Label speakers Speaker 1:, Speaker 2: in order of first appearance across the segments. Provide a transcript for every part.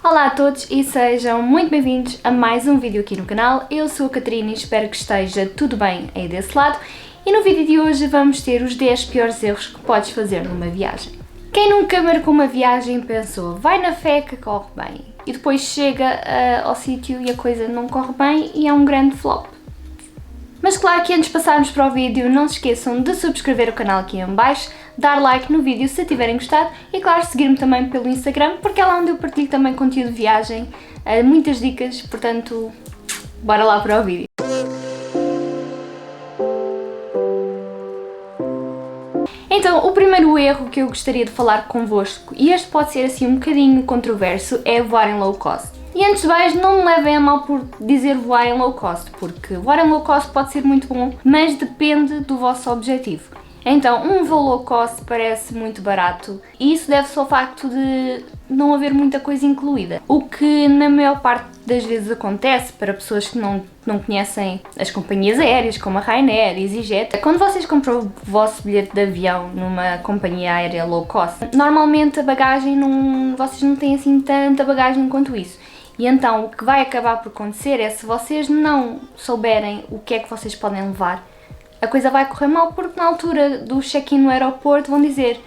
Speaker 1: Olá a todos e sejam muito bem-vindos a mais um vídeo aqui no canal. Eu sou a Catarina e espero que esteja tudo bem aí desse lado. E no vídeo de hoje vamos ter os 10 piores erros que podes fazer numa viagem. Quem nunca marcou uma viagem pensou, vai na fé que corre bem, e depois chega ao sítio e a coisa não corre bem e é um grande flop. Mas claro que antes de passarmos para o vídeo, não se esqueçam de subscrever o canal aqui em baixo, dar like no vídeo se tiverem gostado e claro, seguir-me também pelo Instagram, porque é lá onde eu partilho também conteúdo de viagem, muitas dicas, portanto, bora lá para o vídeo. Então, o primeiro erro que eu gostaria de falar convosco, e este pode ser assim um bocadinho controverso, é voar em low cost. E antes de mais, não me levem a mal por dizer voar em low cost, porque voar em low cost pode ser muito bom, mas depende do vosso objetivo. Então, um voo low cost parece muito barato e isso deve-se ao facto de não haver muita coisa incluída. O que na maior parte das vezes acontece para pessoas que não conhecem as companhias aéreas, como a Ryanair, EasyJet. Quando vocês compram o vosso bilhete de avião numa companhia aérea low cost, normalmente a bagagem vocês não têm assim tanta bagagem quanto isso. E então o que vai acabar por acontecer é, se vocês não souberem o que é que vocês podem levar, a coisa vai correr mal, porque na altura do check-in no aeroporto vão dizer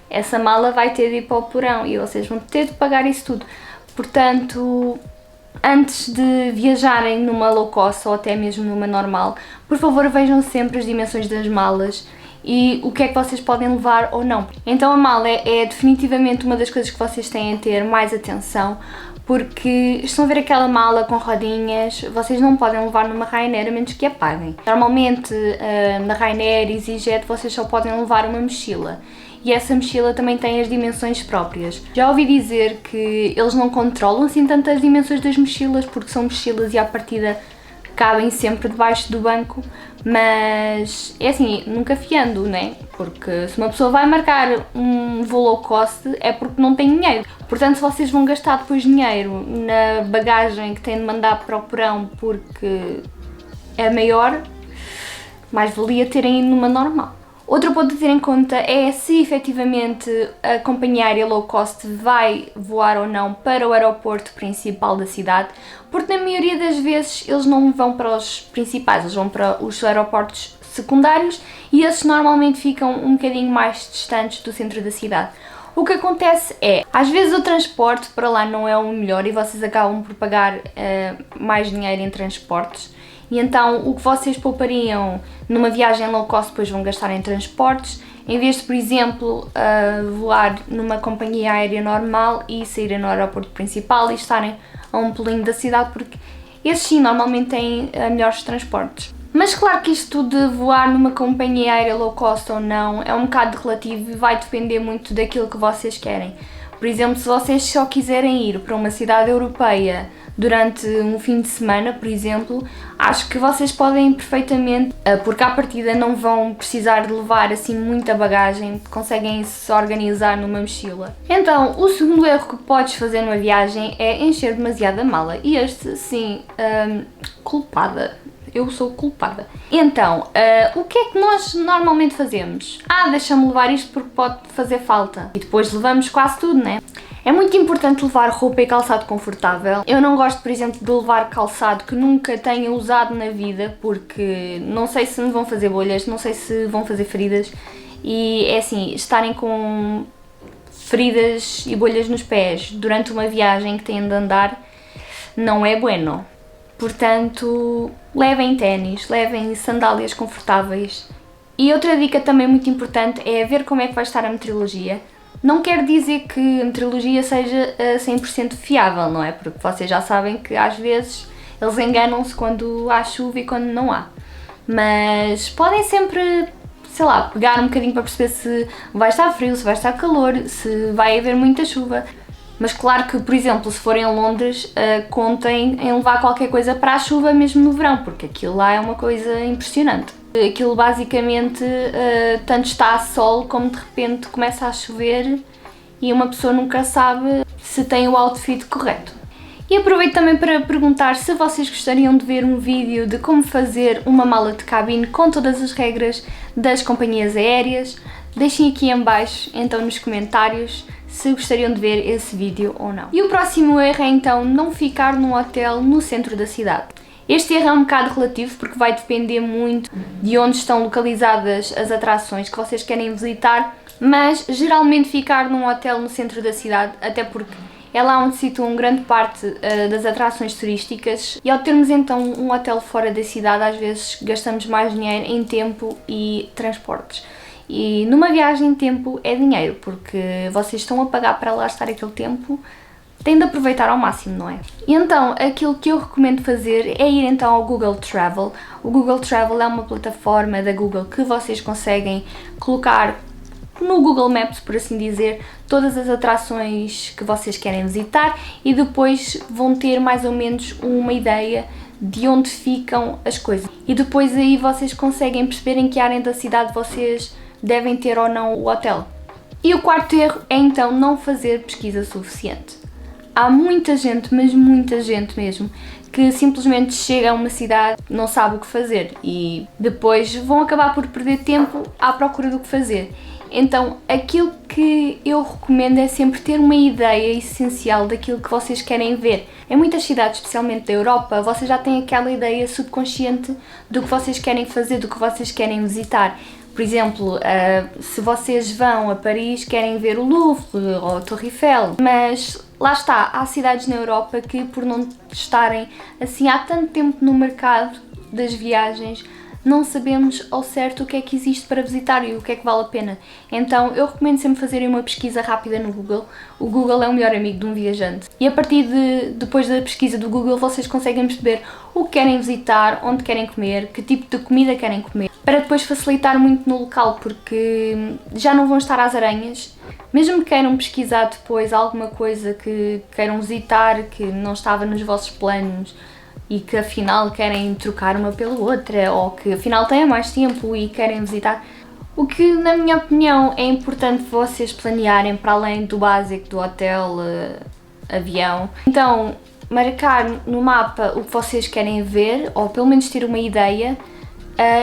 Speaker 1: essa mala vai ter de ir para o porão e vocês vão ter de pagar isso tudo. Portanto, antes de viajarem numa low cost ou até mesmo numa normal, por favor vejam sempre as dimensões das malas e o que é que vocês podem levar ou não. Então a mala é definitivamente uma das coisas que vocês têm a ter mais atenção, porque estão a ver aquela mala com rodinhas, vocês não podem levar numa Ryanair a menos que a paguem. Normalmente na Ryanair e EasyJet vocês só podem levar uma mochila e essa mochila também tem as dimensões próprias. Já ouvi dizer que eles não controlam assim tanto as dimensões das mochilas, porque são mochilas e à partida cabem sempre debaixo do banco, mas é assim, nunca fiando, né? Porque se uma pessoa vai marcar um voo low cost é porque não tem dinheiro. Portanto, se vocês vão gastar depois dinheiro na bagagem que têm de mandar para o porão porque é maior, mais valia terem ido numa normal. Outro ponto a ter em conta é se efetivamente a companhia aérea low cost vai voar ou não para o aeroporto principal da cidade, porque na maioria das vezes eles não vão para os principais, eles vão para os aeroportos secundários e esses normalmente ficam um bocadinho mais distantes do centro da cidade. O que acontece é, às vezes o transporte para lá não é o melhor e vocês acabam por pagar mais dinheiro em transportes. E então o que vocês poupariam numa viagem low cost depois vão gastar em transportes, em vez de, por exemplo, voar numa companhia aérea normal e saírem no aeroporto principal e estarem a um pulinho da cidade, porque esses sim normalmente têm melhores transportes. Mas claro que isto de voar numa companhia aérea low cost ou não é um bocado relativo e vai depender muito daquilo que vocês querem. Por exemplo, se vocês só quiserem ir para uma cidade europeia durante um fim de semana, por exemplo, acho que vocês podem perfeitamente, porque à partida não vão precisar de levar assim muita bagagem, conseguem se organizar numa mochila. Então, o segundo erro que podes fazer numa viagem é encher demasiado a mala, e este, sim, culpada. Eu sou culpada. Então, o que é que nós normalmente fazemos? Deixa-me levar isto porque pode fazer falta. E depois levamos quase tudo, né? É muito importante levar roupa e calçado confortável. Eu não gosto, por exemplo, de levar calçado que nunca tenha usado na vida, porque não sei se me vão fazer bolhas, não sei se vão fazer feridas. E é assim, estarem com feridas e bolhas nos pés durante uma viagem que têm de andar não é bueno. Portanto, levem ténis, levem sandálias confortáveis. E outra dica também muito importante é ver como é que vai estar a meteorologia. Não quer dizer que a meteorologia seja 100% fiável, não é? Porque vocês já sabem que às vezes eles enganam-se quando há chuva e quando não há. Mas podem sempre, sei lá, pegar um bocadinho para perceber se vai estar frio, se vai estar calor, se vai haver muita chuva. Mas claro que, por exemplo, se forem a Londres, contem em levar qualquer coisa para a chuva mesmo no verão, porque aquilo lá é uma coisa impressionante. Aquilo basicamente tanto está a sol como de repente começa a chover e uma pessoa nunca sabe se tem o outfit correto. E aproveito também para perguntar se vocês gostariam de ver um vídeo de como fazer uma mala de cabine com todas as regras das companhias aéreas. Deixem aqui em baixo, então, nos comentários, se gostariam de ver esse vídeo ou não. E o próximo erro é então não ficar num hotel no centro da cidade. Este erro é um bocado relativo porque vai depender muito de onde estão localizadas as atrações que vocês querem visitar, mas geralmente ficar num hotel no centro da cidade, até porque é lá onde se situam grande parte das atrações turísticas, e ao termos então um hotel fora da cidade, às vezes gastamos mais dinheiro em tempo e transportes. E numa viagem tempo é dinheiro, porque vocês estão a pagar para lá estar aquele tempo, têm de aproveitar ao máximo, não é? E então, aquilo que eu recomendo fazer é ir então ao Google Travel. O Google Travel é uma plataforma da Google que vocês conseguem colocar no Google Maps, por assim dizer, todas as atrações que vocês querem visitar e depois vão ter mais ou menos uma ideia de onde ficam as coisas. E depois aí vocês conseguem perceber em que área da cidade vocês devem ter ou não o hotel. E o quarto erro é então não fazer pesquisa suficiente. Há muita gente, mas muita gente mesmo, que simplesmente chega a uma cidade, não sabe o que fazer e depois vão acabar por perder tempo à procura do que fazer. Então, aquilo que eu recomendo é sempre ter uma ideia essencial daquilo que vocês querem ver. Em muitas cidades, especialmente da Europa, vocês já têm aquela ideia subconsciente do que vocês querem fazer, do que vocês querem visitar. Por exemplo, se vocês vão a Paris, querem ver o Louvre ou a Torre Eiffel, mas lá está, há cidades na Europa que, por não estarem assim há tanto tempo no mercado das viagens, não sabemos ao certo o que é que existe para visitar e o que é que vale a pena. Então eu recomendo sempre fazerem uma pesquisa rápida no Google. O Google é o melhor amigo de um viajante. E a partir depois da pesquisa do Google, vocês conseguem perceber o que querem visitar, onde querem comer, que tipo de comida querem comer, para depois facilitar muito no local, porque já não vão estar às aranhas. Mesmo que queiram pesquisar depois alguma coisa que queiram visitar, que não estava nos vossos planos, e que afinal querem trocar uma pela outra, ou que afinal têm mais tempo e querem visitar. O que, na minha opinião, é importante vocês planearem para além do básico do hotel, avião. Então, marcar no mapa o que vocês querem ver, ou pelo menos ter uma ideia,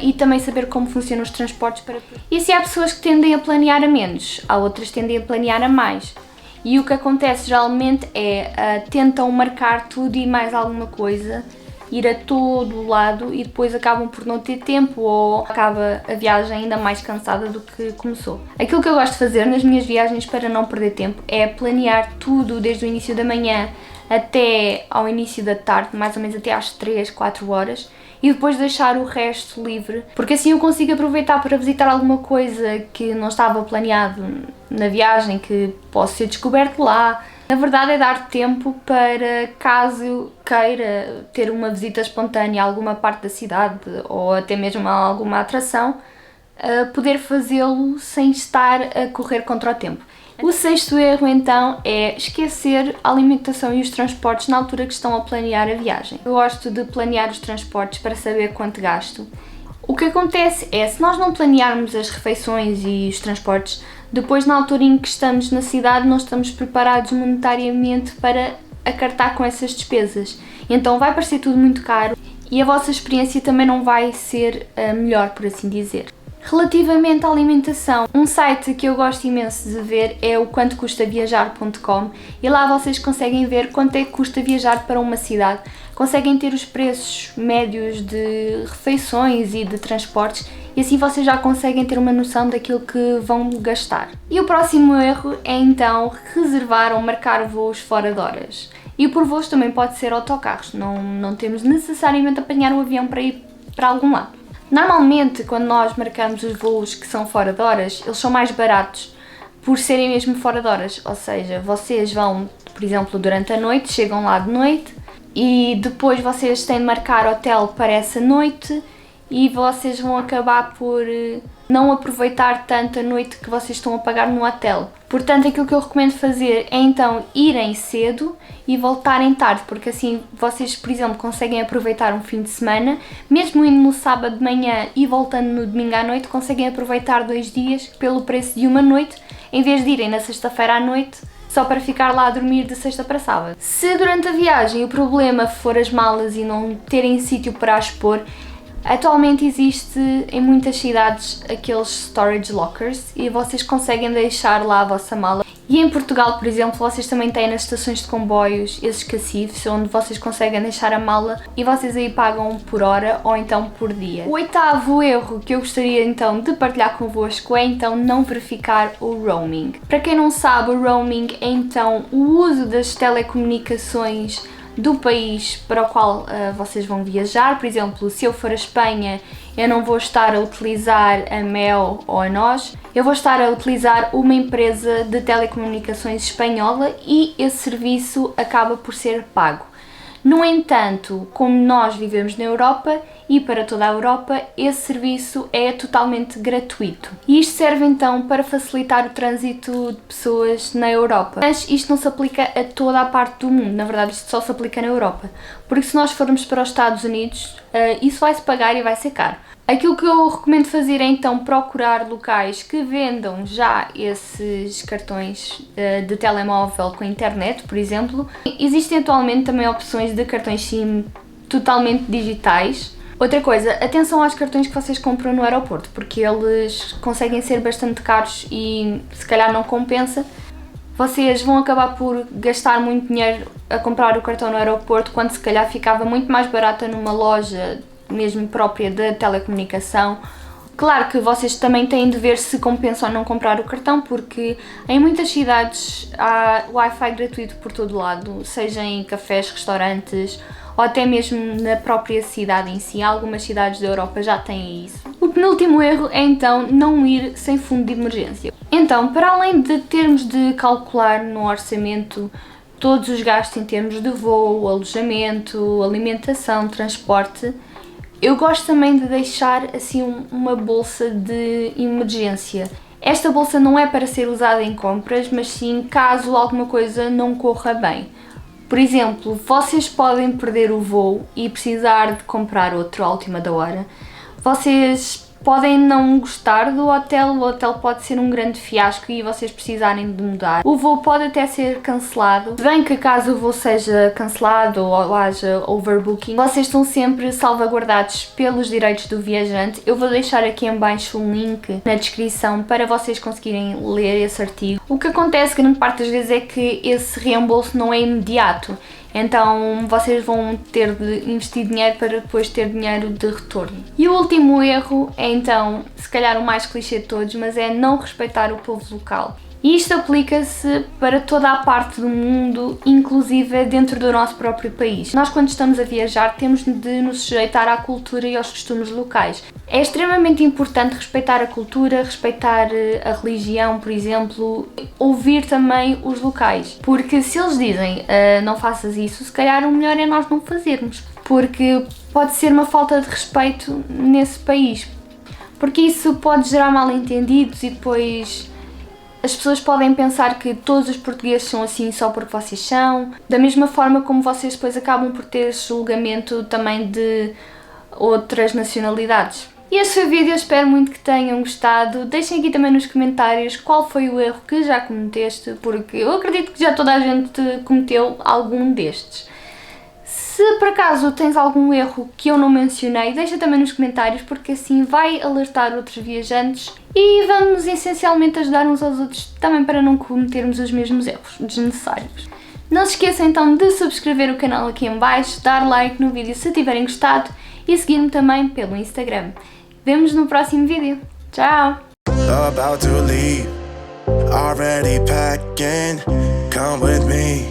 Speaker 1: e também saber como funcionam os transportes para... E se há pessoas que tendem a planear a menos, há outras que tendem a planear a mais. E o que acontece geralmente é, tentam marcar tudo e mais alguma coisa, ir a todo o lado e depois acabam por não ter tempo ou acaba a viagem ainda mais cansada do que começou. Aquilo que eu gosto de fazer nas minhas viagens para não perder tempo é planear tudo desde o início da manhã até ao início da tarde, mais ou menos até às 3, 4 horas, e depois deixar o resto livre, porque assim eu consigo aproveitar para visitar alguma coisa que não estava planeado na viagem, que possa ser descoberto lá. Na verdade é dar tempo para, caso queira ter uma visita espontânea a alguma parte da cidade ou até mesmo a alguma atração, poder fazê-lo sem estar a correr contra o tempo. O sexto erro então é esquecer a alimentação e os transportes na altura que estão a planear a viagem. Eu gosto de planear os transportes para saber quanto gasto. O que acontece é, se nós não planearmos as refeições e os transportes, depois na altura em que estamos na cidade não estamos preparados monetariamente para acartar com essas despesas. Então vai parecer tudo muito caro e a vossa experiência também não vai ser a melhor, por assim dizer. Relativamente à alimentação, um site que eu gosto imenso de ver é o quantocustaviajar.com e lá vocês conseguem ver quanto é que custa viajar para uma cidade, conseguem ter os preços médios de refeições e de transportes e assim vocês já conseguem ter uma noção daquilo que vão gastar. E o próximo erro é então reservar ou marcar voos fora de horas. E por voos também pode ser autocarros, não temos necessariamente a apanhar um avião para ir para algum lado. Normalmente, quando nós marcamos os voos que são fora de horas, eles são mais baratos por serem mesmo fora de horas, ou seja, vocês vão, por exemplo, durante a noite, chegam lá de noite e depois vocês têm de marcar hotel para essa noite e vocês vão acabar por não aproveitar tanto a noite que vocês estão a pagar no hotel. Portanto, aquilo que eu recomendo fazer é então irem cedo e voltarem tarde, porque assim vocês, por exemplo, conseguem aproveitar um fim de semana, mesmo indo no sábado de manhã e voltando no domingo à noite, conseguem aproveitar 2 dias pelo preço de uma noite, em vez de irem na sexta-feira à noite só para ficar lá a dormir de sexta para sábado. Se durante a viagem o problema for as malas e não terem sítio para as pôr, atualmente existe em muitas cidades aqueles storage lockers e vocês conseguem deixar lá a vossa mala E em Portugal, por exemplo, vocês também têm nas estações de comboios esses cacifes onde vocês conseguem deixar a mala e vocês aí pagam por hora ou então por dia. O oitavo erro que eu gostaria então de partilhar convosco é então não verificar o roaming. Para quem não sabe, o roaming é então o uso das telecomunicações do país para o qual vocês vão viajar. Por exemplo, se eu for à Espanha, eu não vou estar a utilizar a Mel ou a NOS, eu vou estar a utilizar uma empresa de telecomunicações espanhola e esse serviço acaba por ser pago. No entanto, como nós vivemos na Europa e para toda a Europa, esse serviço é totalmente gratuito. E isto serve então para facilitar o trânsito de pessoas na Europa. Mas isto não se aplica a toda a parte do mundo, na verdade isto só se aplica na Europa. Porque se nós formos para os Estados Unidos, isso vai-se pagar e vai ser caro. Aquilo que eu recomendo fazer é então procurar locais que vendam já esses cartões de telemóvel com internet, por exemplo. Existem atualmente também opções de cartões SIM totalmente digitais. Outra coisa, atenção aos cartões que vocês compram no aeroporto, porque eles conseguem ser bastante caros e se calhar não compensa. Vocês vão acabar por gastar muito dinheiro a comprar o cartão no aeroporto, quando se calhar ficava muito mais barato numa loja mesmo própria da telecomunicação. Claro que vocês também têm de ver se compensa ou não comprar o cartão, porque em muitas cidades há Wi-Fi gratuito por todo lado, seja em cafés, restaurantes ou até mesmo na própria cidade em si. Algumas cidades da Europa já têm isso. O penúltimo erro é então não ir sem fundo de emergência. Então, para além de termos de calcular no orçamento todos os gastos em termos de voo, alojamento, alimentação, transporte, eu gosto também de deixar assim uma bolsa de emergência. Esta bolsa não é para ser usada em compras, mas sim caso alguma coisa não corra bem. Por exemplo, vocês podem perder o voo e precisar de comprar outro à última da hora. Vocês podem não gostar do hotel, o hotel pode ser um grande fiasco e vocês precisarem de mudar. O voo pode até ser cancelado, bem que caso o voo seja cancelado ou haja overbooking, vocês estão sempre salvaguardados pelos direitos do viajante. Eu vou deixar aqui em baixo um link na descrição para vocês conseguirem ler esse artigo. O que acontece grande parte das vezes é que esse reembolso não é imediato. Então vocês vão ter de investir dinheiro para depois ter dinheiro de retorno. E o último erro é então, se calhar o mais clichê de todos, mas é não respeitar o povo local. E isto aplica-se para toda a parte do mundo, inclusive dentro do nosso próprio país. Nós, quando estamos a viajar, temos de nos sujeitar à cultura e aos costumes locais. É extremamente importante respeitar a cultura, respeitar a religião, por exemplo, ouvir também os locais. Porque se eles dizem não faças isso, se calhar o melhor é nós não fazermos. Porque pode ser uma falta de respeito nesse país. Porque isso pode gerar mal-entendidos e depois as pessoas podem pensar que todos os portugueses são assim só porque vocês são, da mesma forma como vocês depois acabam por ter julgamento também de outras nacionalidades. E este foi o vídeo, espero muito que tenham gostado. Deixem aqui também nos comentários qual foi o erro que já cometeste, porque eu acredito que já toda a gente cometeu algum destes. Se por acaso tens algum erro que eu não mencionei, deixa também nos comentários, porque assim vai alertar outros viajantes e vamos essencialmente ajudar uns aos outros também para não cometermos os mesmos erros desnecessários. Não se esqueçam então de subscrever o canal aqui em baixo, dar like no vídeo se tiverem gostado e seguir-me também pelo Instagram. Vemo-nos no próximo vídeo. Tchau!
Speaker 2: About to leave, already packing, come with me.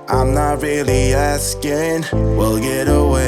Speaker 2: I'm not really asking, we'll get away.